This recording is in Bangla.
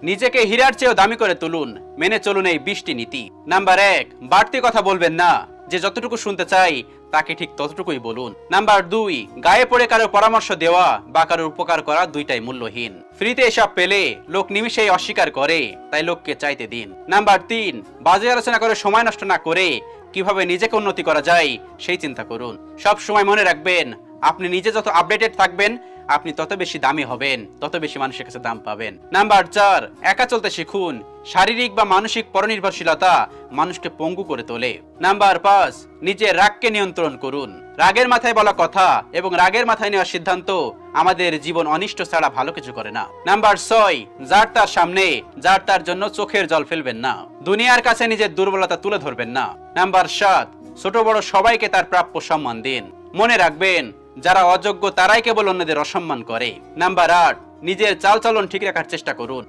নিজেকে হীরার চেয়েও দামি করে তুলুন, মেনে চলুন এই 20টি নীতি। নাম্বার 1, বাড়তি কথা বলবেন না, যে যতটুকু শুনতে চাই তাকে ঠিক ততটুকুই বলুন। নাম্বার 2, গায়ে পড়ে কারো পরামর্শ দেওয়া বা কারোর উপকার করা দুইটাই মূল্যহীন। ফ্রিতে এসব পেলে লোক নিমিষেই অস্বীকার করে, তাই লোককে চাইতে দিন। নাম্বার 3, বাজে আলোচনা করে সময় নষ্ট না করে কিভাবে নিজেকে উন্নতি করা যায় সেই চিন্তা করুন। সব সময় মনে রাখবেন, আপনি নিজে যত আপডেটেড থাকবেন আপনি তত বেশি দামি হবেন, তত বেশি মানুষের কাছে দাম পাবেন। নাম্বার 4, একা চলতে শিখুন। শারীরিক বা মানসিক পরনির্ভরশীলতা মানুষকে পঙ্গু করে তোলে। নাম্বার 5, নিজের রাগকে নিয়ন্ত্রণ করুন। রাগের মাথায় বলা কথা এবং রাগের মাথায় নেওয়া সিদ্ধান্ত আমাদের জীবন অনিষ্ট ছাড়া ভালো কিছু করে না। নাম্বার 6, যার তার সামনে যার তার জন্য চোখের জল ফেলবেন না। দুনিয়ার কাছে নিজের দুর্বলতা তুলে ধরবেন না। নাম্বার 7, ছোট বড় সবাইকে তার প্রাপ্য সম্মান দিন। মনে রাখবেন, যারা অযোগ্য তারাই কেবল অন্যদের অসম্মান করে। নাম্বার 8, নিজের চালচলন ঠিক রাখার চেষ্টা করুন।